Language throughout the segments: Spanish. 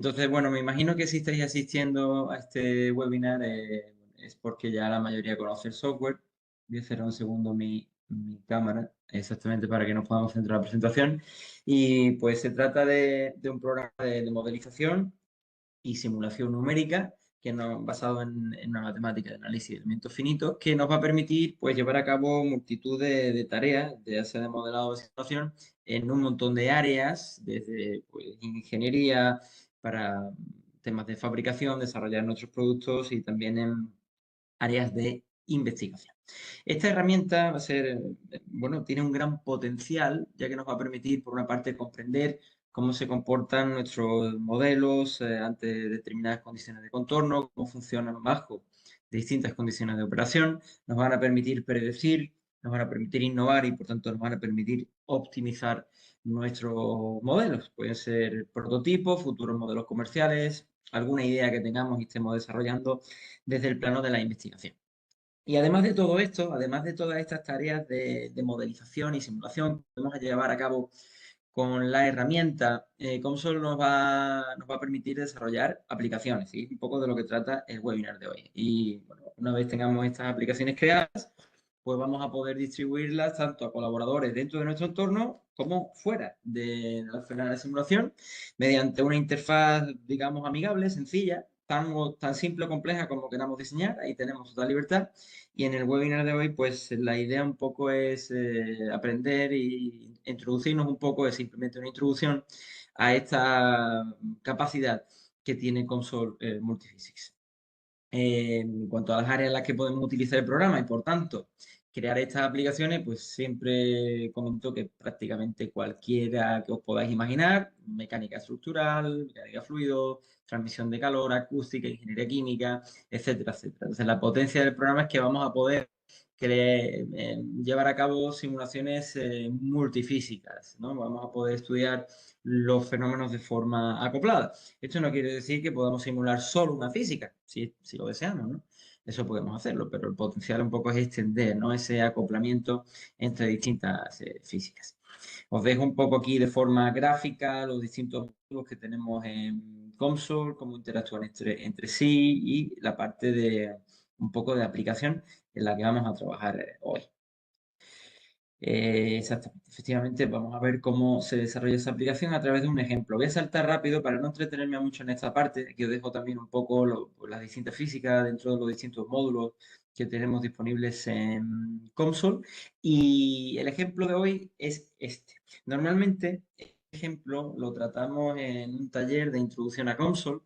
Entonces, bueno, me imagino que si estáis asistiendo a este webinar es porque ya la mayoría conoce el software. Voy a cerrar un segundo mi cámara, exactamente para que nos podamos centrar en la presentación. Y pues se trata de un programa de modelización y simulación numérica basado en una matemática de análisis de elementos finitos que nos va a permitir pues, llevar a cabo multitud de tareas, ya sea de modelado de situación, en un montón de áreas, desde pues, ingeniería para temas de fabricación, desarrollar nuestros productos y también en áreas de investigación. Esta herramienta va a ser, bueno, tiene un gran potencial, ya que nos va a permitir, por una parte, comprender cómo se comportan nuestros modelos ante determinadas condiciones de contorno, cómo funcionan bajo distintas condiciones de operación, nos van a permitir predecir, nos van a permitir innovar y, por tanto, nos van a permitir optimizar nuestros modelos. Pueden ser prototipos, futuros modelos comerciales, alguna idea que tengamos y estemos desarrollando desde el plano de la investigación. Y además de todo esto, además de todas estas tareas de modelización y simulación que podemos llevar a cabo con la herramienta, Consol nos va a permitir desarrollar aplicaciones, y un poco de lo que trata el webinar de hoy. Y bueno, una vez tengamos estas aplicaciones creadas, pues vamos a poder distribuirlas tanto a colaboradores dentro de nuestro entorno como fuera de la esfera de simulación, mediante una interfaz, digamos, amigable, sencilla, tan simple o compleja como queramos diseñar. Ahí tenemos total libertad. Y en el webinar de hoy, pues la idea un poco es aprender y introducirnos un poco, es simplemente una introducción a esta capacidad que tiene Console Multiphysics. En cuanto a las áreas en las que podemos utilizar el programa y, por tanto, crear estas aplicaciones, pues siempre comento que prácticamente cualquiera que os podáis imaginar, mecánica estructural, mecánica de fluidos, transmisión de calor, acústica, ingeniería química, etcétera, etcétera. Entonces, la potencia del programa es que vamos a poder llevar a cabo simulaciones multifísicas, ¿no? Vamos a poder estudiar los fenómenos de forma acoplada. Esto no quiere decir que podamos simular solo una física, si lo deseamos, ¿no? Eso podemos hacerlo, pero el potencial un poco es extender, ¿no? Ese acoplamiento entre distintas físicas. Os dejo un poco aquí de forma gráfica los distintos módulos que tenemos en Console, cómo interactúan entre sí y la parte de un poco de aplicación en la que vamos a trabajar hoy. Exactamente, efectivamente, vamos a ver cómo se desarrolla esa aplicación a través de un ejemplo. Voy a saltar rápido para no entretenerme mucho en esta parte. Aquí os dejo también un poco las distintas físicas dentro de los distintos módulos que tenemos disponibles en Console. Y el ejemplo de hoy es este. Normalmente, este ejemplo lo tratamos en un taller de introducción a Console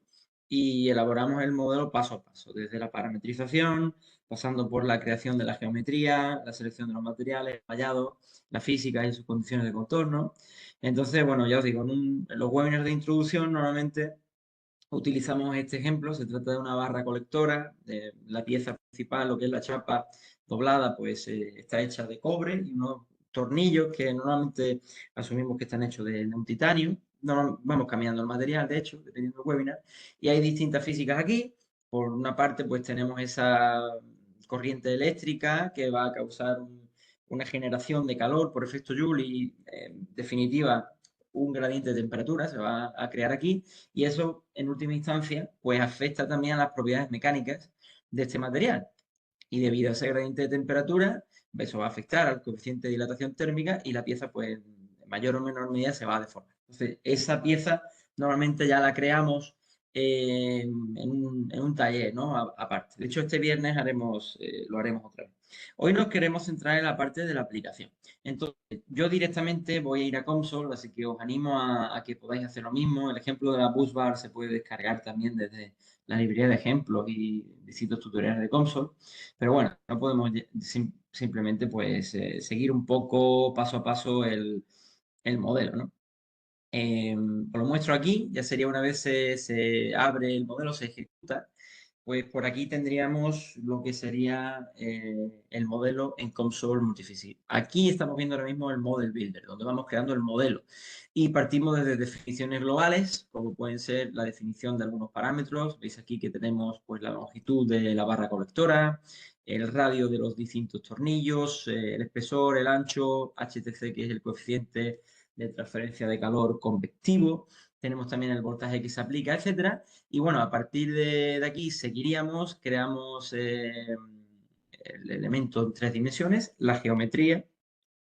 y elaboramos el modelo paso a paso, desde la parametrización, pasando por la creación de la geometría, la selección de los materiales, el mallado, la física y sus condiciones de contorno. Entonces, bueno, ya os digo, en los webinars de introducción normalmente utilizamos este ejemplo. Se trata de una barra colectora, de la pieza principal, lo que es la chapa doblada, pues está hecha de cobre y unos tornillos que normalmente asumimos que están hechos de un titanio. No, vamos cambiando el material, de hecho, dependiendo del webinar. Y hay distintas físicas aquí. Por una parte, pues tenemos esa corriente eléctrica que va a causar una generación de calor por efecto Joule y, en definitiva, un gradiente de temperatura se va a crear aquí y eso, en última instancia, pues afecta también a las propiedades mecánicas de este material. Y debido a ese gradiente de temperatura, eso va a afectar al coeficiente de dilatación térmica y la pieza, pues, en mayor o menor medida se va a deformar. Entonces, esa pieza normalmente ya la creamos en un taller, ¿no? Aparte. De hecho, este viernes lo haremos otra vez. Hoy nos queremos centrar en la parte de la aplicación. Entonces, yo directamente voy a ir a Console, así que os animo a que podáis hacer lo mismo. El ejemplo de la bus bar se puede descargar también desde la librería de ejemplos y distintos tutoriales de Console. Pero bueno, no podemos simplemente pues seguir un poco paso a paso el modelo, ¿no? Os lo muestro aquí, ya sería una vez se abre el modelo, se ejecuta, pues por aquí tendríamos lo que sería el modelo en Console Multiphysics. Aquí estamos viendo ahora mismo el Model Builder, donde vamos creando el modelo. Y partimos desde definiciones globales, como pueden ser la definición de algunos parámetros. Veis aquí que tenemos pues, la longitud de la barra colectora, el radio de los distintos tornillos, el espesor, el ancho, HTC, que es el coeficiente de transferencia de calor convectivo. tenemos también el voltaje que se aplica, etcétera. Y bueno, a partir de aquí seguiríamos, creamos el elemento en 3 dimensiones, la geometría,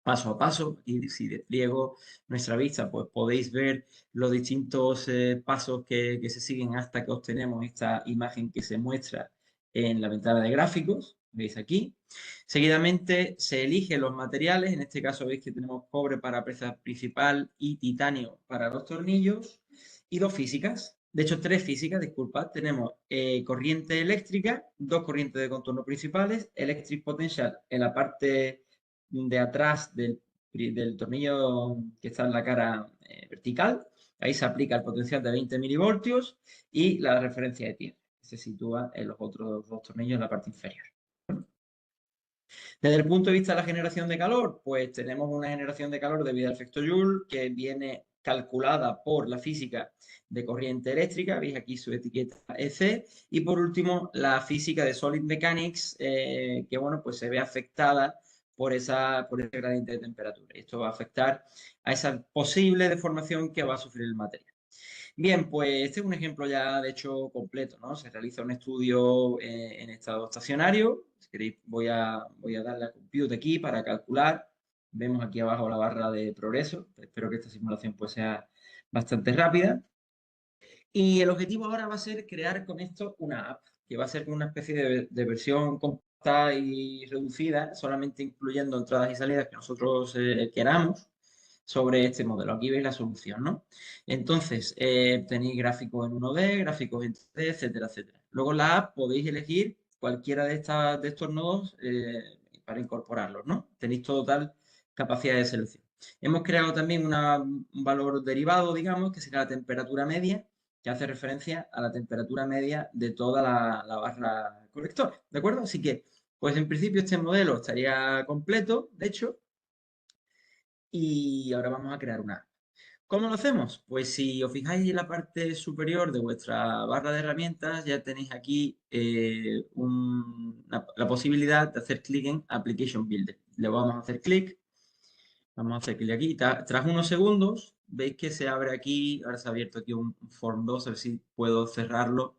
paso a paso. Y si despliego nuestra vista, pues podéis ver los distintos pasos que se siguen hasta que obtenemos esta imagen que se muestra en la ventana de gráficos. ¿Veis aquí? Seguidamente se eligen los materiales. En este caso veis que tenemos cobre para pieza principal y titanio para los tornillos. Y dos físicas. De hecho, tres físicas, disculpad. Tenemos corriente eléctrica, dos corrientes de contorno principales, electric potential en la parte de atrás del tornillo que está en la cara vertical. Ahí se aplica el potencial de 20 milivoltios y la referencia de tierra, que se sitúa en los otros dos tornillos en la parte inferior. Desde el punto de vista de la generación de calor, pues tenemos una generación de calor debido al efecto Joule que viene calculada por la física de corriente eléctrica, veis aquí su etiqueta EC, y por último la física de Solid Mechanics, que bueno, pues se ve afectada por ese gradiente de temperatura. Esto va a afectar a esa posible deformación que va a sufrir el material. Bien, pues este es un ejemplo ya de hecho completo, ¿no? Se realiza un estudio en estado estacionario. Si queréis, voy a darle a compute aquí para calcular. Vemos aquí abajo la barra de progreso. Espero que esta simulación pues sea bastante rápida. Y el objetivo ahora va a ser crear con esto una app, que va a ser una especie de versión compacta y reducida, solamente incluyendo entradas y salidas que nosotros queramos sobre este modelo. Aquí veis la solución, ¿no? Entonces, tenéis gráficos en 1D, gráficos en 3D, etcétera, etcétera. Luego en la app podéis elegir cualquiera de estos nodos para incorporarlos, ¿no? Tenéis total capacidad de selección. Hemos creado también un valor derivado, digamos, que será la temperatura media, que hace referencia a la temperatura media de toda la barra colectora, ¿de acuerdo? Así que, pues en principio este modelo estaría completo, de hecho, y ahora vamos a crear una app. ¿Cómo lo hacemos? Pues si os fijáis en la parte superior de vuestra barra de herramientas, ya tenéis aquí la posibilidad de hacer clic en Application Builder. Le vamos a hacer clic, vamos a hacer clic aquí. Tras unos segundos, veis que se abre aquí, ahora se ha abierto aquí un Form 2, a ver si puedo cerrarlo.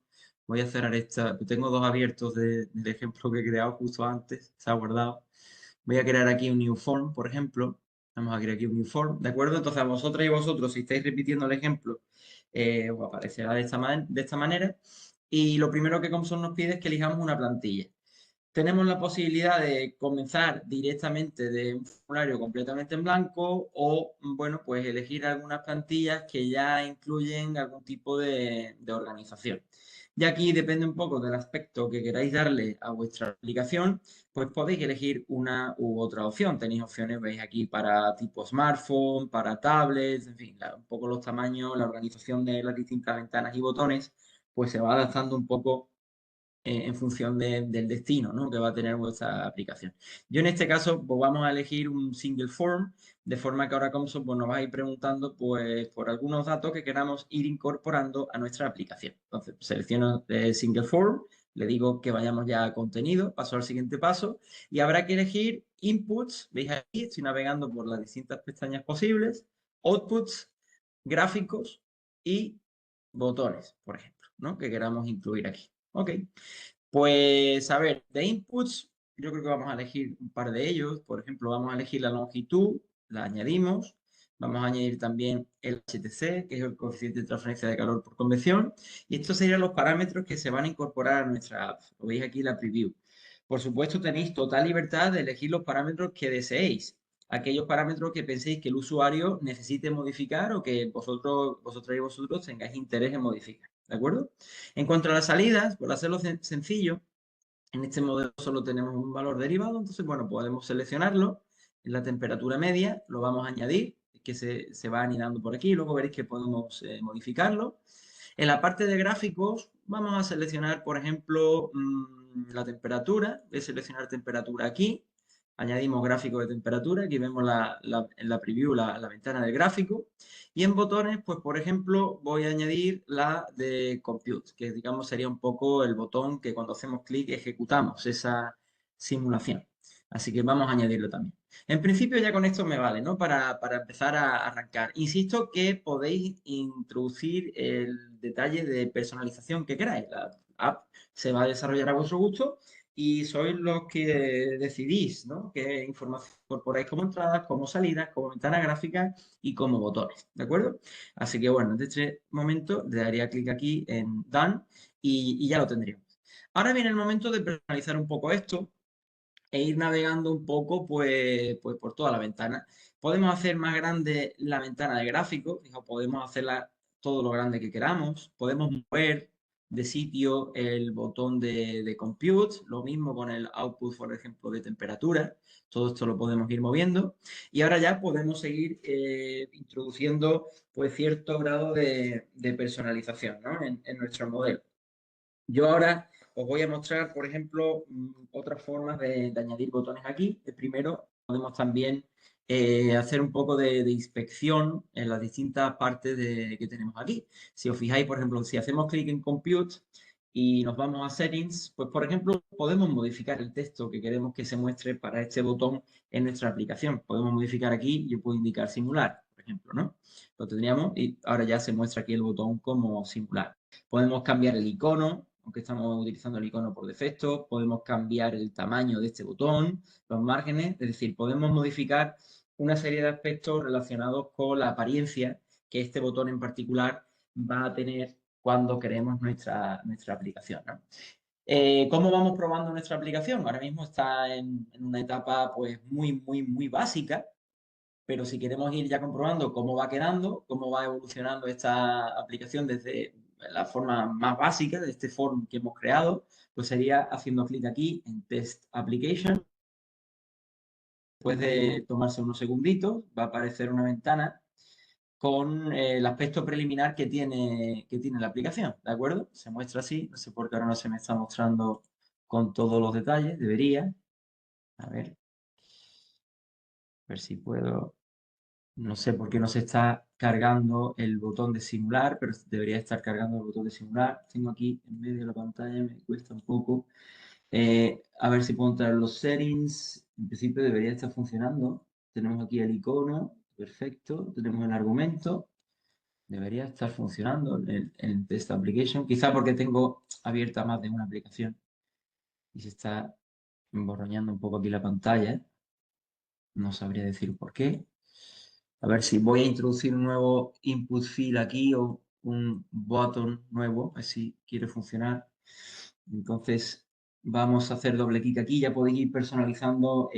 Voy a cerrar esta, tengo dos abiertos del ejemplo que he creado justo antes, se ha guardado. Voy a crear aquí un New Form, por ejemplo. Vamos a crear aquí un New Form, ¿de acuerdo? Entonces, a vosotras y vosotros, si estáis repitiendo el ejemplo, os aparecerá de esta manera. Y lo primero que Comson nos pide es que elijamos una plantilla. Tenemos la posibilidad de comenzar directamente de un formulario completamente en blanco o, bueno, pues elegir algunas plantillas que ya incluyen algún tipo de organización. Y aquí depende un poco del aspecto que queráis darle a vuestra aplicación, pues podéis elegir una u otra opción. Tenéis opciones, veis aquí, para tipo smartphone, para tablets, en fin, un poco los tamaños, la organización de las distintas ventanas y botones, pues se va adaptando un poco en función del destino, ¿no?, que va a tener vuestra aplicación. Yo en este caso, pues vamos a elegir un single form, de forma que ahora Comson pues, nos va a ir preguntando pues, por algunos datos que queramos ir incorporando a nuestra aplicación. Entonces, selecciono single form, le digo que vayamos ya a contenido, paso al siguiente paso, y habrá que elegir inputs, veis aquí, estoy navegando por las distintas pestañas posibles, outputs, gráficos y botones, por ejemplo, ¿no?, que queramos incluir aquí. Ok, pues a ver, de inputs, yo creo que vamos a elegir un par de ellos. Por ejemplo, vamos a elegir la longitud, la añadimos. Vamos a añadir también el HTC, que es el coeficiente de transferencia de calor por convección. Y estos serían los parámetros que se van a incorporar a nuestra app. Lo veis aquí en la preview. Por supuesto, tenéis total libertad de elegir los parámetros que deseéis. Aquellos parámetros que penséis que el usuario necesite modificar o que vosotras y vosotros tengáis interés en modificar. ¿De acuerdo? En cuanto a las salidas, por hacerlo sencillo, en este modelo solo tenemos un valor derivado, entonces, bueno, podemos seleccionarlo en la temperatura media, lo vamos a añadir, que se va anidando por aquí, luego veréis que podemos modificarlo. En la parte de gráficos, vamos a seleccionar, por ejemplo, la temperatura, voy a seleccionar temperatura aquí, añadimos gráfico de temperatura, aquí vemos en la preview la ventana del gráfico, y en botones, pues por ejemplo, voy a añadir la de Compute, que digamos sería un poco el botón que cuando hacemos clic ejecutamos esa simulación. Así que vamos a añadirlo también. En principio ya con esto me vale, ¿no? Para empezar a arrancar. Insisto que podéis introducir el detalle de personalización que queráis. La app se va a desarrollar a vuestro gusto y sois los que decidís, ¿no? Qué información incorporáis como entradas, como salidas, como ventanas gráficas y como botones, ¿de acuerdo? Así que bueno, en este momento le daría clic aquí en Done y ya lo tendríamos. Ahora viene el momento de personalizar un poco esto e ir navegando un poco pues por toda la ventana. Podemos hacer más grande la ventana de gráficos, fijaos, podemos hacerla todo lo grande que queramos, podemos mover de sitio el botón de Compute, lo mismo con el output, por ejemplo, de temperatura, todo esto lo podemos ir moviendo y ahora ya podemos seguir introduciendo pues cierto grado de personalización, ¿no? en nuestro modelo. Yo ahora os voy a mostrar, por ejemplo, otras formas de añadir botones aquí. Primero, podemos también hacer un poco de inspección en las distintas partes que tenemos aquí. Si os fijáis, por ejemplo, si hacemos clic en Compute y nos vamos a Settings, pues, por ejemplo, podemos modificar el texto que queremos que se muestre para este botón en nuestra aplicación. Podemos modificar aquí, yo puedo indicar simular, por ejemplo, ¿no? Lo tendríamos y ahora ya se muestra aquí el botón como singular. Podemos cambiar el icono, aunque estamos utilizando el icono por defecto. Podemos cambiar el tamaño de este botón, los márgenes, es decir, podemos modificar una serie de aspectos relacionados con la apariencia que este botón en particular va a tener cuando creemos nuestra aplicación, ¿no? ¿Cómo vamos probando nuestra aplicación? Ahora mismo está en una etapa pues muy básica, pero si queremos ir ya comprobando cómo va quedando, cómo va evolucionando esta aplicación desde la forma más básica de este form que hemos creado, pues sería haciendo clic aquí en Test Application. Después de tomarse unos segunditos, va a aparecer una ventana con el aspecto preliminar que tiene la aplicación, ¿de acuerdo? Se muestra así, no sé por qué ahora no se me está mostrando con todos los detalles, debería. A ver si puedo. No sé por qué no se está cargando el botón de simular, pero debería estar cargando el botón de simular. Tengo aquí en medio de la pantalla, me cuesta un poco. A ver si puedo entrar en los settings. En principio debería estar funcionando. Tenemos aquí el icono, perfecto. Tenemos el argumento. Debería estar funcionando el test application. Quizá porque tengo abierta más de una aplicación y se está emborroñando un poco aquí la pantalla. No sabría decir por qué. A ver si voy a introducir un nuevo input field aquí o un button nuevo, a ver si quiere funcionar. Entonces vamos a hacer doble clic aquí, ya podéis ir personalizando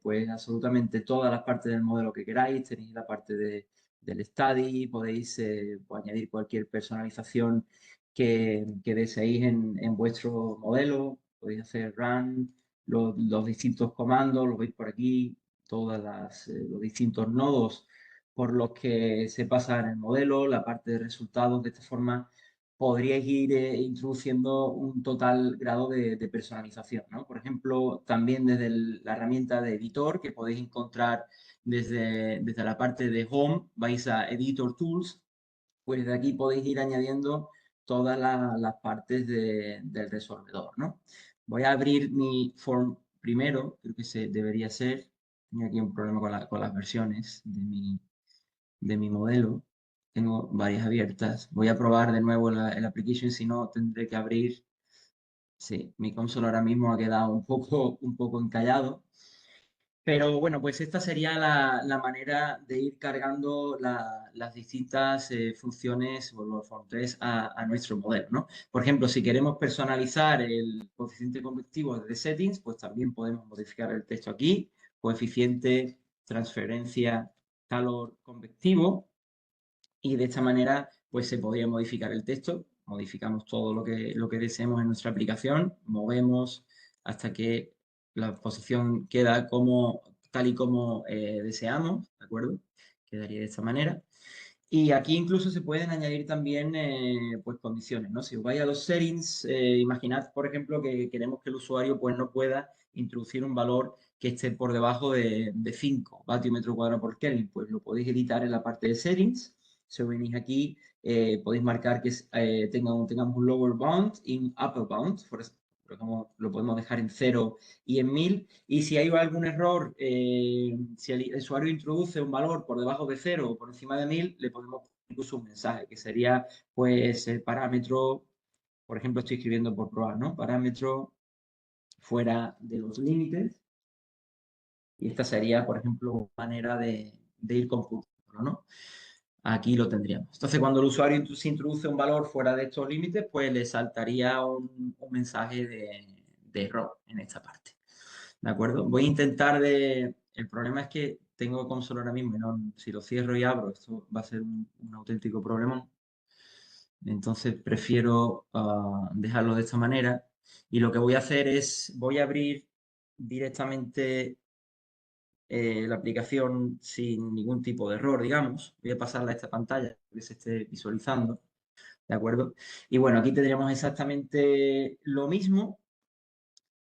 pues absolutamente todas las partes del modelo que queráis. Tenéis la parte del study, podéis pues, añadir cualquier personalización que deseéis en vuestro modelo. Podéis hacer run, los distintos comandos, los veis por aquí, todos los distintos nodos por los que se pasa en el modelo, la parte de resultados. De esta forma podríais ir introduciendo un total grado de personalización, ¿no? Por ejemplo, también desde la herramienta de editor que podéis encontrar desde la parte de Home, vais a Editor Tools, pues de aquí podéis ir añadiendo todas las partes del resolvedor, ¿no? Voy a abrir mi form primero, creo que se debería ser. Tengo aquí un problema con las versiones de mi modelo. Tengo varias abiertas. Voy a probar de nuevo el application, si no tendré que abrir. Sí, mi console ahora mismo ha quedado un poco encallado. Pero bueno, pues esta sería la manera de ir cargando las distintas funciones o los form3 a nuestro modelo, ¿no? Por ejemplo, si queremos personalizar el coeficiente convectivo desde settings, pues también podemos modificar el texto aquí, coeficiente, transferencia, calor convectivo, y de esta manera pues se podría modificar el texto. Modificamos todo lo que deseemos en nuestra aplicación, movemos hasta que la posición queda tal y como deseamos, ¿de acuerdo? Quedaría de esta manera. Y aquí incluso se pueden añadir también pues condiciones, ¿no? Si os vais a los settings, imaginad, por ejemplo, que queremos que el usuario pues no pueda introducir un valor que esté por debajo de 5 vatios metro cuadrado por Kelvin, pues lo podéis editar en la parte de settings. Si os venís aquí, podéis marcar que tengamos un lower bound y un upper bound. lo podemos dejar en 0 y en 1000. Y si hay algún error, si el usuario introduce un valor por debajo de 0 o por encima de 1000, le podemos poner incluso un mensaje, que sería pues el parámetro, por ejemplo, estoy escribiendo por probar, ¿no? Parámetro fuera de los límites. Y esta sería, por ejemplo, una manera de ir computándolo, ¿no? Aquí lo tendríamos. Entonces, cuando el usuario se introduce un valor fuera de estos límites, pues le saltaría un mensaje de error en esta parte. ¿De acuerdo? Voy a intentar de... El problema es que tengo console ahora mismo, y no, si lo cierro y abro, esto va a ser un auténtico problema. Entonces, prefiero dejarlo de esta manera. Y lo que voy a hacer es, voy a abrir directamente la aplicación sin ningún tipo de error, digamos. Voy a pasarla a esta pantalla que se esté visualizando, ¿de acuerdo? Y bueno, aquí tendríamos exactamente lo mismo,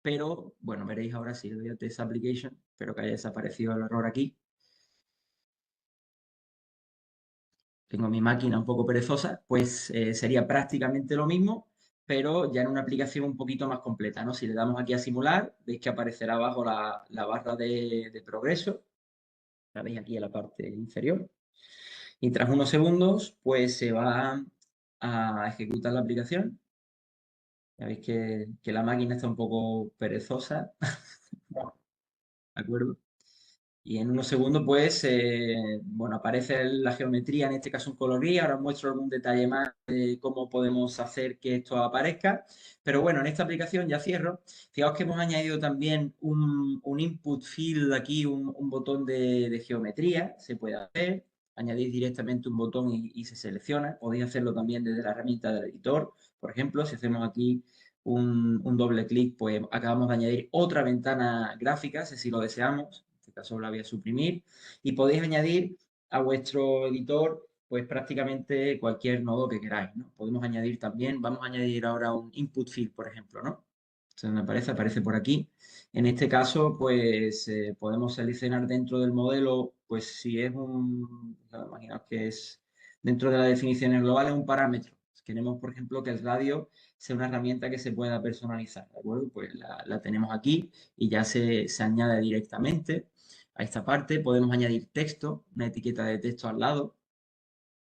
pero bueno, veréis ahora si le doy a Test Application, espero que haya desaparecido el error aquí. Tengo mi máquina un poco perezosa, pues sería prácticamente lo mismo, pero ya en una aplicación un poquito más completa, ¿no? Si le damos aquí a simular, veis que aparecerá abajo la barra de progreso, la veis aquí en la parte inferior. Y tras unos segundos, pues se va a ejecutar la aplicación. Ya veis que la máquina está un poco perezosa, ¿de acuerdo? Y en unos segundos, pues, bueno, aparece la geometría, en este caso un color gris. Ahora os muestro algún detalle más de cómo podemos hacer que esto aparezca. Pero bueno, en esta aplicación ya cierro. Fijaos que hemos añadido también un input field aquí, un botón de geometría. Se puede hacer. Añadís directamente un botón y se selecciona. Podéis hacerlo también desde la herramienta del editor. Por ejemplo, si hacemos aquí un doble clic, pues acabamos de añadir otra ventana gráfica, si lo deseamos. En este caso la voy a suprimir, y podéis añadir a vuestro editor pues prácticamente cualquier nodo que queráis, ¿no? Podemos añadir también, vamos a añadir ahora un input field, por ejemplo, ¿no? Entonces me aparece por aquí. En este caso, pues podemos seleccionar dentro del modelo, pues si es imaginaos que es dentro de las definiciones globales, un parámetro. Queremos, por ejemplo, que el radio sea una herramienta que se pueda personalizar, ¿de acuerdo? Pues la tenemos aquí y ya se añade directamente a esta parte. Podemos añadir texto, una etiqueta de texto al lado,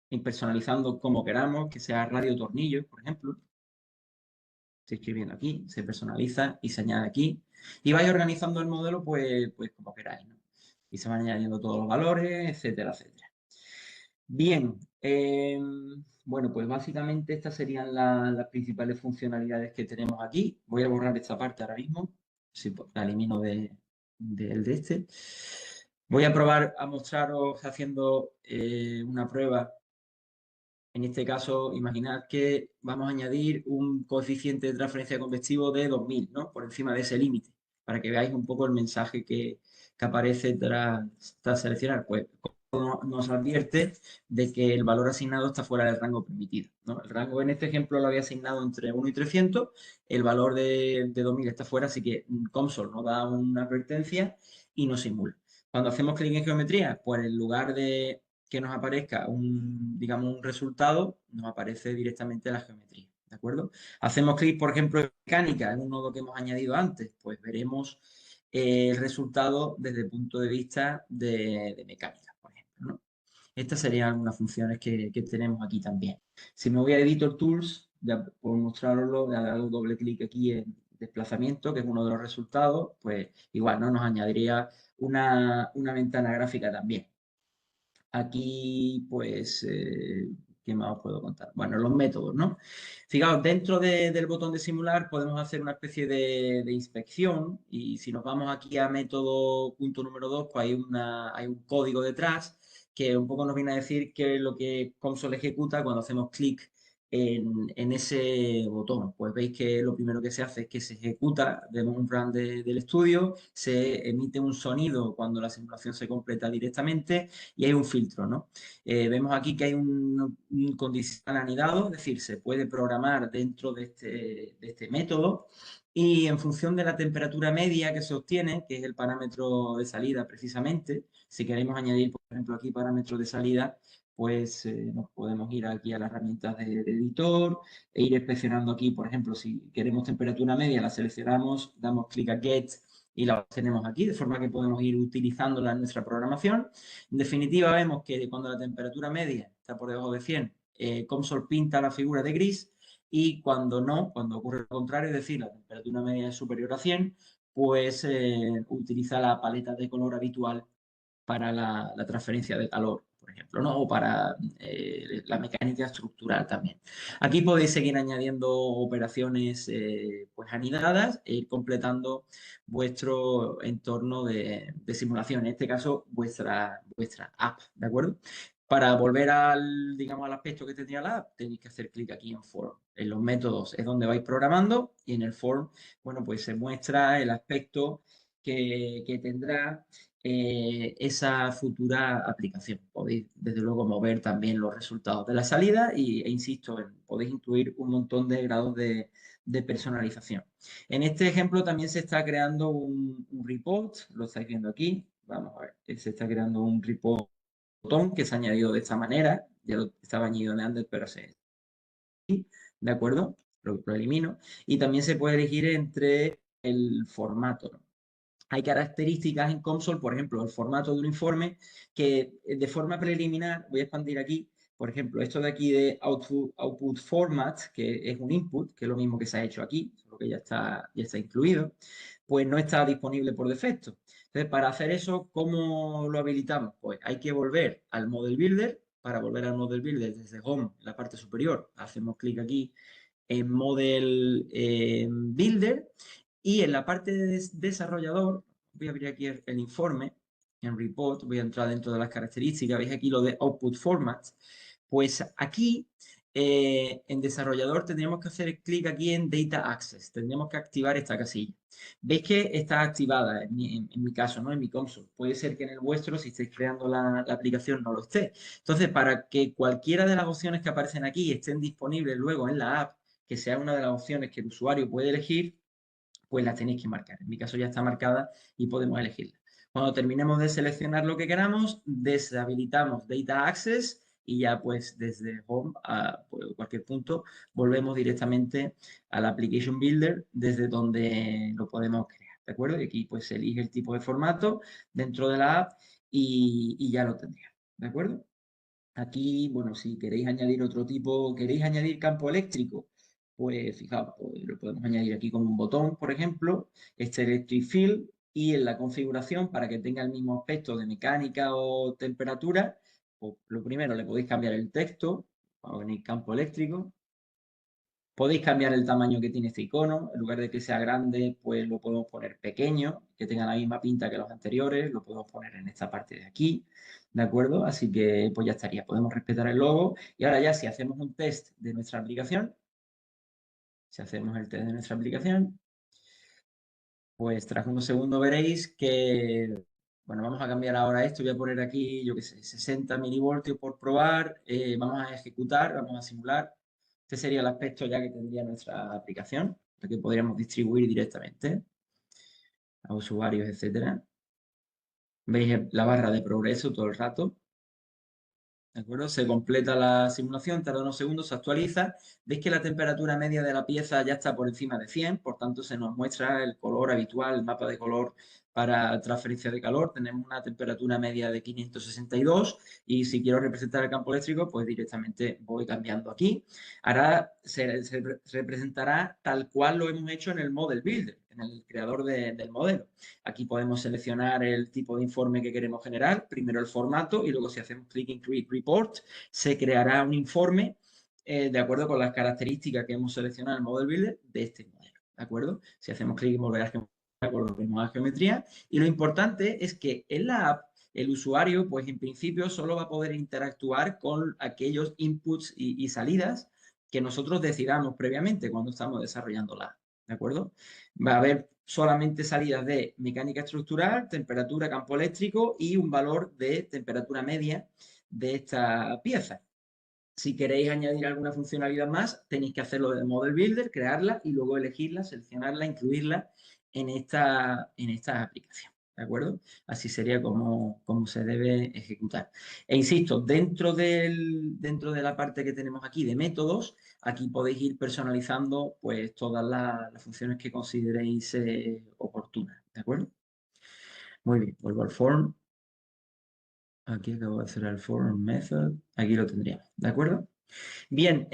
y personalizando como queramos, que sea radio tornillo, por ejemplo. Estoy escribiendo aquí, se personaliza y se añade aquí. Y vais organizando el modelo pues como queráis, ¿no? Y se van añadiendo todos los valores, etcétera, etcétera. Bien, bueno, pues básicamente estas serían las principales funcionalidades que tenemos aquí. Voy a borrar esta parte ahora mismo, si la elimino de este. Voy a probar a mostraros haciendo una prueba. En este caso, imaginad que vamos a añadir un coeficiente de transferencia convectivo de 2000, ¿no? Por encima de ese límite, para que veáis un poco el mensaje que aparece tras seleccionar. Pues nos advierte de que el valor asignado está fuera del rango permitido, ¿no? El rango en este ejemplo lo había asignado entre 1 y 300, el valor de 2000 está fuera, así que console nos da una advertencia y nos simula. Cuando hacemos clic en geometría, pues en lugar de que nos aparezca digamos, un resultado, nos aparece directamente la geometría, ¿de acuerdo? Hacemos clic, por ejemplo, en mecánica, en un nodo que hemos añadido antes, pues veremos el resultado desde el punto de vista de mecánica, por ejemplo, ¿no? Estas serían algunas funciones que tenemos aquí también. Si me voy a Editor Tools, ya por mostraroslo, le hago doble clic aquí en desplazamiento, que es uno de los resultados, pues igual, ¿no? Nos añadiría una ventana gráfica también. Aquí, pues, ¿qué más os puedo contar? Bueno, los métodos, ¿no? Fijaos, dentro del botón de simular podemos hacer una especie de inspección, y si nos vamos aquí a método punto número 2, pues hay un código detrás que un poco nos viene a decir qué es lo que console ejecuta cuando hacemos clic en ese botón. Pues veis que lo primero que se hace es que se ejecuta, vemos un run del estudio, se emite un sonido cuando la simulación se completa directamente y hay un filtro, ¿no? Vemos aquí que hay un condicional anidado, es decir, se puede programar dentro de este método Y en función de la temperatura media que se obtiene, que es el parámetro de salida precisamente, si queremos añadir, por ejemplo, aquí parámetros de salida, pues nos podemos ir aquí a las herramientas de editor e ir inspeccionando aquí, por ejemplo, si queremos temperatura media, la seleccionamos, damos clic a Get y la tenemos aquí, de forma que podemos ir utilizándola en nuestra programación. En definitiva, vemos que cuando la temperatura media está por debajo de 100, Console pinta la figura de gris, y cuando no, cuando ocurre lo contrario, es decir, la temperatura media es superior a 100, pues utiliza la paleta de color habitual para la transferencia de calor, por ejemplo, ¿no? O para la mecánica estructural también. Aquí podéis seguir añadiendo operaciones pues anidadas e ir completando vuestro entorno de simulación, en este caso vuestra app, ¿de acuerdo? Para volver al, digamos, al aspecto que tendría la app, tenéis que hacer clic aquí en Form. En los métodos es donde vais programando y en el Form, bueno, pues se muestra el aspecto que tendrá esa futura aplicación. Podéis, desde luego, mover también los resultados de la salida e insisto, podéis incluir un montón de grados de personalización. En este ejemplo también se está creando un report, lo estáis viendo aquí. Vamos a ver, se está creando un report botón que se ha añadido de esta manera. Ya lo estaba añadido en antes, pero ¿de acuerdo? Lo elimino. Y también se puede elegir entre el formato, ¿no? Hay características en Console, por ejemplo, el formato de un informe, que de forma preliminar, voy a expandir aquí, por ejemplo, esto de aquí de output format, que es un input, que es lo mismo que se ha hecho aquí, solo que ya está incluido, pues no está disponible por defecto. Entonces, para hacer eso, ¿cómo lo habilitamos? Pues hay que volver al Model Builder. Para volver al Model Builder desde Home, en la parte superior, hacemos clic aquí en Model Builder y en la parte de desarrollador, voy a abrir aquí el informe, en Report, voy a entrar dentro de las características, veis aquí lo de Output Formats, pues aquí en desarrollador tendríamos que hacer clic aquí en Data Access, tendríamos que activar esta casilla. Veis que está activada en mi caso, ¿no? En mi console. Puede ser que en el vuestro, si estáis creando la aplicación, no lo esté. Entonces, para que cualquiera de las opciones que aparecen aquí estén disponibles luego en la app, que sea una de las opciones que el usuario puede elegir, pues las tenéis que marcar. En mi caso ya está marcada y podemos elegirla. Cuando terminemos de seleccionar lo que queramos, deshabilitamos Data Access y ya pues desde Home a pues, cualquier punto volvemos directamente al Application Builder desde donde lo podemos crear, ¿de acuerdo? Y aquí pues se elige el tipo de formato dentro de la app y ya lo tendría, ¿de acuerdo? Aquí, bueno, si queréis añadir otro tipo, queréis añadir campo eléctrico, pues fijaos, pues lo podemos añadir aquí con un botón, por ejemplo, este Electric Field, y en la configuración, para que tenga el mismo aspecto de mecánica o temperatura, pues lo primero le podéis cambiar el texto, vamos a venir campo eléctrico, podéis cambiar el tamaño que tiene este icono, en lugar de que sea grande, pues lo podemos poner pequeño, que tenga la misma pinta que los anteriores, lo podemos poner en esta parte de aquí, ¿de acuerdo? Así que pues ya estaría, podemos respetar el logo y ahora ya si hacemos un test de nuestra aplicación, si hacemos el test de nuestra aplicación, pues tras unos segundos veréis que, bueno, vamos a cambiar ahora esto, voy a poner aquí, yo qué sé, 60 milivoltios por probar, vamos a ejecutar, vamos a simular. Este sería el aspecto ya que tendría nuestra aplicación, la que podríamos distribuir directamente a usuarios, etcétera. Veis la barra de progreso todo el rato. ¿De acuerdo? Se completa la simulación, tarda unos segundos, se actualiza. Veis que la temperatura media de la pieza ya está por encima de 100, por tanto se nos muestra el color habitual, el mapa de color para transferencia de calor. Tenemos una temperatura media de 562 y si quiero representar el campo eléctrico, pues directamente voy cambiando aquí. Ahora se representará tal cual lo hemos hecho en el Model Builder, en el creador del modelo. Aquí podemos seleccionar el tipo de informe que queremos generar, primero el formato y luego si hacemos clic en Create Report, se creará un informe de acuerdo con las características que hemos seleccionado en el Model Builder de este modelo, ¿de acuerdo? Si hacemos clic en volver a geometría, volvemos a geometría y lo importante es que en la app el usuario, pues en principio solo va a poder interactuar con aquellos inputs y salidas que nosotros decidamos previamente cuando estamos desarrollando la app, ¿de acuerdo? Va a haber solamente salidas de mecánica estructural, temperatura, campo eléctrico y un valor de temperatura media de esta pieza. Si queréis añadir alguna funcionalidad más, tenéis que hacerlo de Model Builder, crearla y luego elegirla, seleccionarla, incluirla en esta aplicación. ¿De acuerdo? Así sería como se debe ejecutar. E insisto, dentro de la parte que tenemos aquí de métodos, aquí podéis ir personalizando pues todas las funciones que consideréis oportunas. ¿De acuerdo? Muy bien, vuelvo al form. Aquí acabo de hacer el form method. Aquí lo tendríamos. ¿De acuerdo? Bien,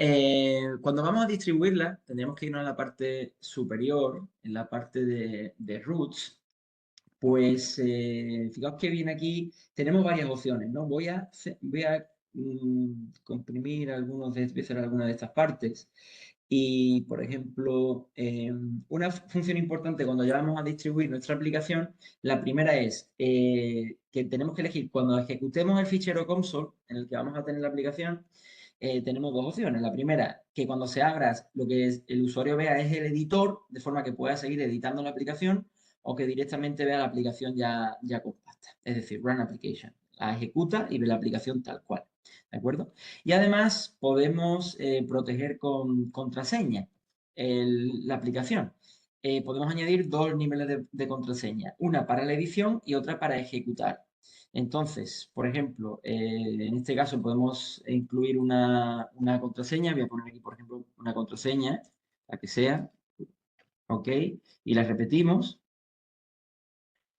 cuando vamos a distribuirla, tendríamos que irnos a la parte superior, en la parte de roots. Pues fijaos que viene aquí, tenemos varias opciones, ¿no? Voy a comprimir voy a hacer algunas de estas partes. Y, por ejemplo, una función importante cuando ya vamos a distribuir nuestra aplicación, la primera es que tenemos que elegir cuando ejecutemos el fichero console en el que vamos a tener la aplicación, tenemos dos opciones. La primera, que cuando se abra, lo que el usuario vea es el editor, de forma que pueda seguir editando la aplicación, o que directamente vea la aplicación ya compacta, es decir, Run Application. La ejecuta y ve la aplicación tal cual, ¿de acuerdo? Y además podemos proteger con contraseña la aplicación. Podemos añadir dos niveles de contraseña, una para la edición y otra para ejecutar. Entonces, por ejemplo, en este caso podemos incluir una contraseña. Voy a poner aquí, por ejemplo, una contraseña, la que sea, ¿ok? Y la repetimos.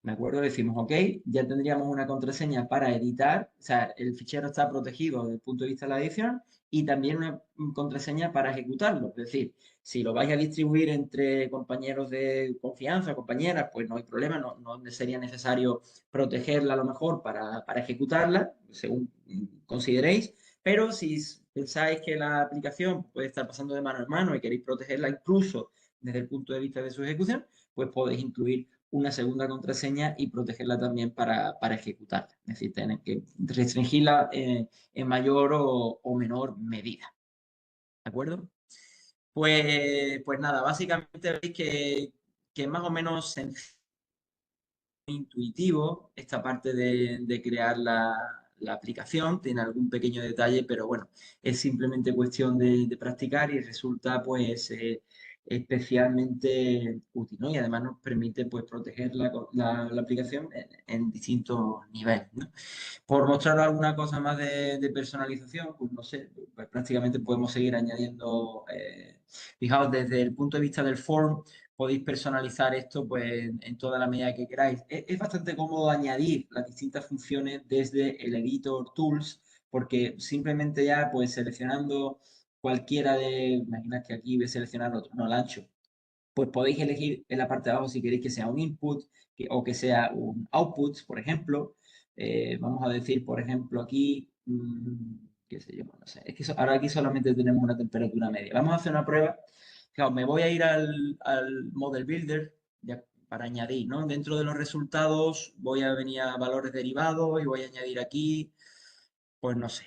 ¿De acuerdo? Decimos, ok, ya tendríamos una contraseña para editar, o sea, el fichero está protegido desde el punto de vista de la edición y también una contraseña para ejecutarlo. Es decir, si lo vais a distribuir entre compañeros de confianza, compañeras, pues no hay problema, no sería necesario protegerla a lo mejor para ejecutarla, según consideréis, pero si pensáis que la aplicación puede estar pasando de mano en mano y queréis protegerla incluso desde el punto de vista de su ejecución, pues podéis incluir una segunda contraseña y protegerla también para ejecutarla. Es decir, tener que restringirla en mayor o menor medida. ¿De acuerdo? Pues nada, básicamente veis que es más o menos sencillo, intuitivo esta parte de crear la aplicación. Tiene algún pequeño detalle, pero bueno, es simplemente cuestión de practicar y resulta pues especialmente útil, ¿no? Y además nos permite pues proteger la aplicación en distintos niveles, ¿no? Por mostrar alguna cosa más de personalización, pues no sé, pues prácticamente podemos seguir añadiendo, fijaos, desde el punto de vista del form, podéis personalizar esto pues en toda la medida que queráis. Es bastante cómodo añadir las distintas funciones desde el editor Tools, porque simplemente ya pues seleccionando cualquiera imaginad que aquí voy a seleccionar otro, no, el ancho, pues podéis elegir en la parte de abajo si queréis que sea un input o que sea un output, por ejemplo. Vamos a decir, por ejemplo, aquí, qué sé yo, no sé, es que ahora aquí solamente tenemos una temperatura media. Vamos a hacer una prueba. Claro, me voy a ir al Model Builder ya, para añadir, ¿no? Dentro de los resultados voy a venir a valores derivados y voy a añadir aquí, pues no sé,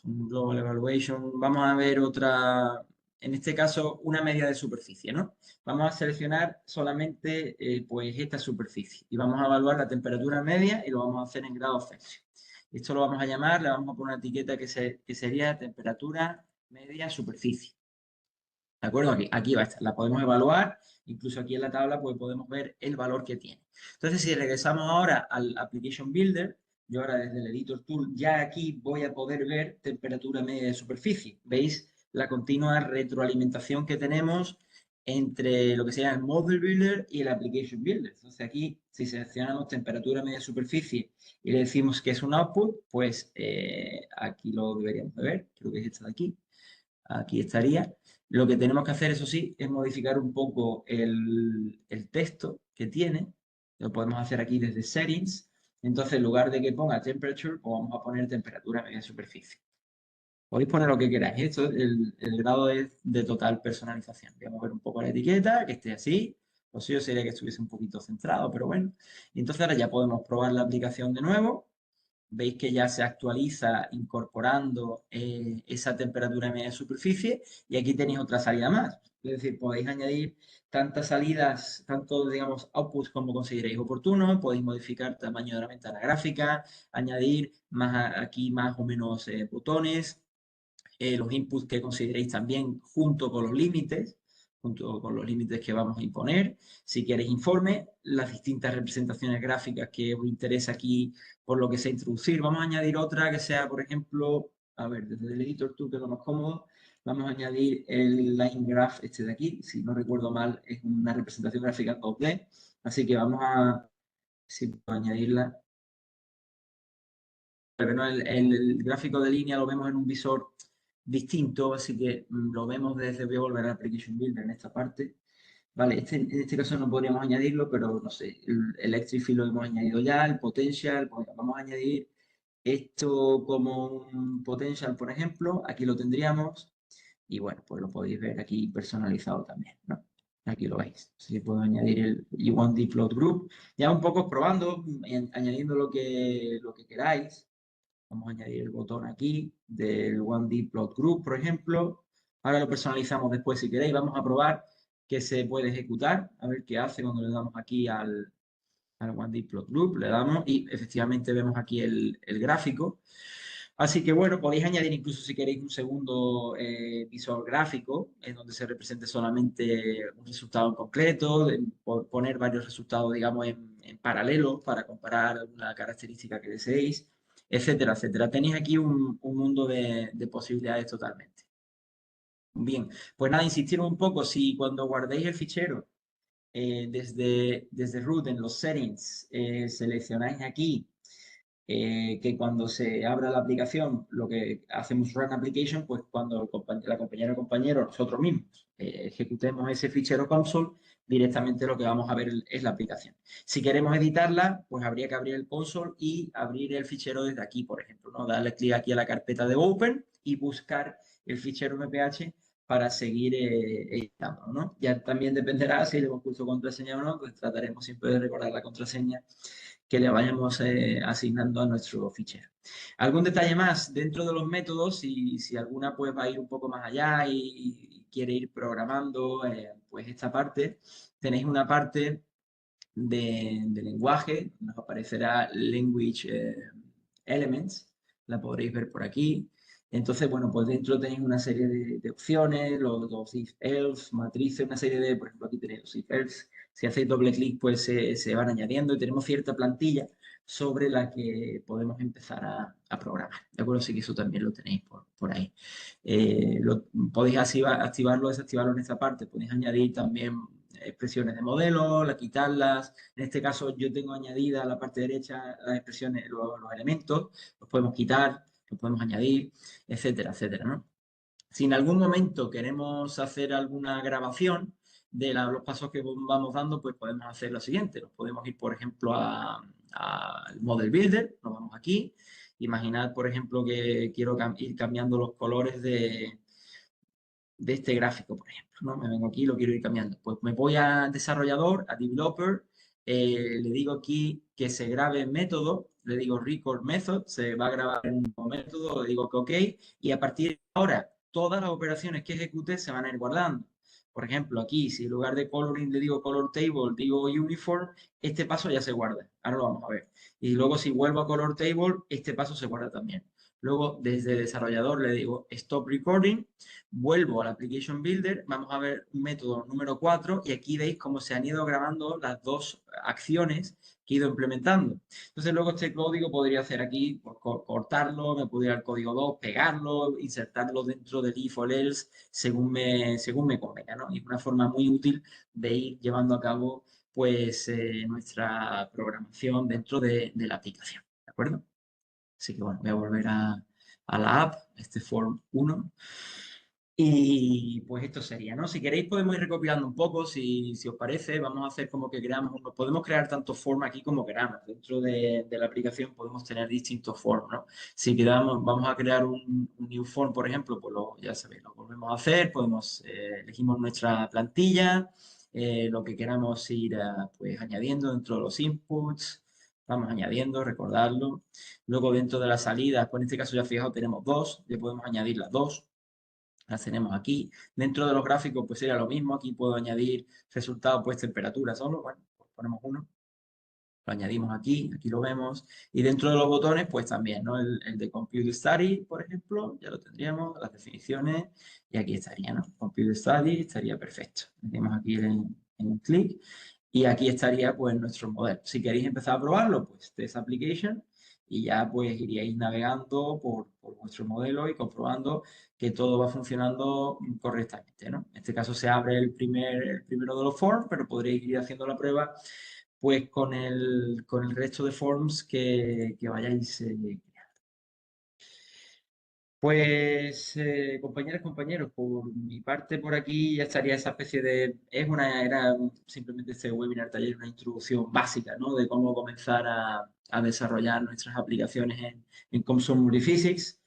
un Global Evaluation. Vamos a ver otra, en este caso, una media de superficie, ¿no? Vamos a seleccionar solamente pues esta superficie y vamos a evaluar la temperatura media y lo vamos a hacer en grados Celsius. Esto lo vamos a llamar, le vamos a poner una etiqueta que sería temperatura media superficie. ¿De acuerdo? Aquí va a estar, la podemos evaluar, incluso aquí en la tabla pues podemos ver el valor que tiene. Entonces, si regresamos ahora al Application Builder, yo ahora desde el Editor Tool ya aquí voy a poder ver temperatura media de superficie. ¿Veis la continua retroalimentación que tenemos entre lo que sería el Model Builder y el Application Builder? Entonces aquí, si seleccionamos temperatura media de superficie y le decimos que es un output, pues aquí lo deberíamos de ver, creo que es esta de aquí. Aquí estaría. Lo que tenemos que hacer, eso sí, es modificar un poco el texto que tiene. Lo podemos hacer aquí desde Settings. Entonces, en lugar de que ponga Temperature, pues vamos a poner temperatura media superficie. Podéis poner lo que queráis. Esto es el grado de total personalización. Voy a mover un poco la etiqueta, que esté así. Lo suyo sería que estuviese un poquito centrado, pero bueno. Y entonces ahora ya podemos probar la aplicación de nuevo. Veis que ya se actualiza incorporando esa temperatura media de superficie y aquí tenéis otra salida más. Es decir, podéis añadir tantas salidas, tanto, digamos, outputs como consideréis oportuno, podéis modificar el tamaño de la ventana gráfica, añadir aquí más o menos botones, los inputs que consideréis también junto con los límites que vamos a imponer. Si queréis informe, las distintas representaciones gráficas que os interesa aquí por lo que sea introducir. Vamos a añadir otra que sea, por ejemplo, a ver, desde el editor tool, que es lo más cómodo, vamos a añadir el line graph este de aquí. Si no recuerdo mal, es una representación gráfica en 2D. Así que vamos a, si puedo añadirla. Pero no, el gráfico de línea lo vemos en un visor distinto, así que lo vemos desde, voy a volver a Application Builder en esta parte. Vale, en este caso no podríamos añadirlo, pero no sé, el Electric Field lo hemos añadido ya, el Potential, pues vamos a añadir esto como un Potential, por ejemplo, aquí lo tendríamos, y bueno, pues lo podéis ver aquí personalizado también, ¿no? Aquí lo veis. Así que puedo añadir el U1D Plot Group, ya un poco probando, añadiendo lo que queráis. Vamos a añadir el botón aquí del 1D Plot Group, por ejemplo. Ahora lo personalizamos después si queréis. Vamos a probar que se puede ejecutar. A ver qué hace cuando le damos aquí al 1D Plot Group. Le damos y efectivamente vemos aquí el gráfico. Así que bueno, podéis añadir incluso si queréis un segundo visor gráfico en donde se represente solamente un resultado en concreto, poner varios resultados, digamos, en paralelo para comparar alguna característica que deseéis, etcétera, etcétera. Tenéis aquí un mundo de posibilidades totalmente. Bien, pues nada, insistir un poco, si cuando guardéis el fichero desde root en los settings seleccionáis aquí que cuando se abra la aplicación, lo que hacemos run application, pues cuando la compañera o compañero, nosotros mismos, ejecutemos ese fichero console, directamente lo que vamos a ver es la aplicación. Si queremos editarla, pues habría que abrir el console y abrir el fichero desde aquí, por ejemplo, ¿no? Darle clic aquí a la carpeta de Open y buscar el fichero MPH para seguir editándolo, ¿no? Ya también dependerá si le hemos puesto contraseña o no, pues trataremos siempre de recordar la contraseña que le vayamos asignando a nuestro fichero. ¿Algún detalle más dentro de los métodos? Si alguna pues va a ir un poco más allá y quiere ir programando, pues esta parte, tenéis una parte de lenguaje, nos aparecerá Language Elements, la podréis ver por aquí. Entonces, bueno, pues dentro tenéis una serie de opciones, los if-else, matrices, una serie de, por ejemplo, aquí tenéis los if-else. Si hacéis doble clic, pues se van añadiendo y tenemos cierta plantilla sobre la que podemos empezar a programar. ¿De acuerdo? Así que eso también lo tenéis por ahí. Podéis activarlo, desactivarlo en esta parte. Podéis añadir también expresiones de modelo, quitarlas. En este caso yo tengo añadida a la parte derecha las expresiones, los elementos, los podemos quitar, los podemos añadir, etcétera, etcétera, ¿no? Si en algún momento queremos hacer alguna grabación de los pasos que vamos dando, pues podemos hacer lo siguiente. Nos podemos ir, por ejemplo, al Model Builder, nos vamos aquí. Imaginad, por ejemplo, que quiero ir cambiando los colores de este gráfico, por ejemplo, ¿no? Me vengo aquí y lo quiero ir cambiando. Pues me voy a desarrollador, a developer, le digo aquí que se grabe en método, le digo record method, se va a grabar en un método, le digo que ok, y a partir de ahora todas las operaciones que ejecute se van a ir guardando. Por ejemplo, aquí, si en lugar de coloring le digo color table, digo uniform, este paso ya se guarda. Ahora lo vamos a ver. Y luego si vuelvo a color table, este paso se guarda también. Luego, desde desarrollador le digo stop recording, vuelvo al Application Builder, vamos a ver método número 4 y aquí veis cómo se han ido grabando las dos acciones que he ido implementando. Entonces luego este código podría hacer aquí, pues, cortarlo, me pudiera el código 2, pegarlo, insertarlo dentro del if o else según me convenga, ¿no? Y es una forma muy útil de ir llevando a cabo pues nuestra programación dentro de la aplicación, ¿de acuerdo? Así que bueno, voy a volver a la app, este form 1. Y pues esto sería, ¿no? Si queréis podemos ir recopilando un poco, si os parece, vamos a hacer como que creamos, podemos crear tantos forms aquí como queramos. Dentro de la aplicación podemos tener distintos forms, ¿no? Si queramos, vamos a crear un new form, por ejemplo, pues ya sabéis, lo volvemos a hacer, podemos, elegimos nuestra plantilla, lo que queramos ir pues añadiendo dentro de los inputs, vamos añadiendo, recordarlo. Luego dentro de las salidas, pues en este caso ya fijaos tenemos dos, le podemos añadir las dos. Las tenemos aquí. Dentro de los gráficos, pues sería lo mismo. Aquí puedo añadir resultados, pues temperatura solo. Bueno, pues ponemos uno. Lo añadimos aquí, aquí lo vemos. Y dentro de los botones, pues también, ¿no? El de Compute Study, por ejemplo, ya lo tendríamos, las definiciones, y aquí estaría, ¿no? Compute Study estaría perfecto. Le damos aquí en clic y aquí estaría, pues, nuestro modelo. Si queréis empezar a probarlo, pues, Test Application, y ya, pues, iríais navegando por vuestro modelo y comprobando que todo va funcionando correctamente, ¿no? En este caso se abre el primero de los forms, pero podréis ir haciendo la prueba pues con el resto de forms que vayáis creando. Pues, compañeras, compañeros, por mi parte por aquí ya estaría esa especie de, simplemente este webinar taller, una introducción básica, ¿no? De cómo comenzar a desarrollar nuestras aplicaciones en Console Multiphysics.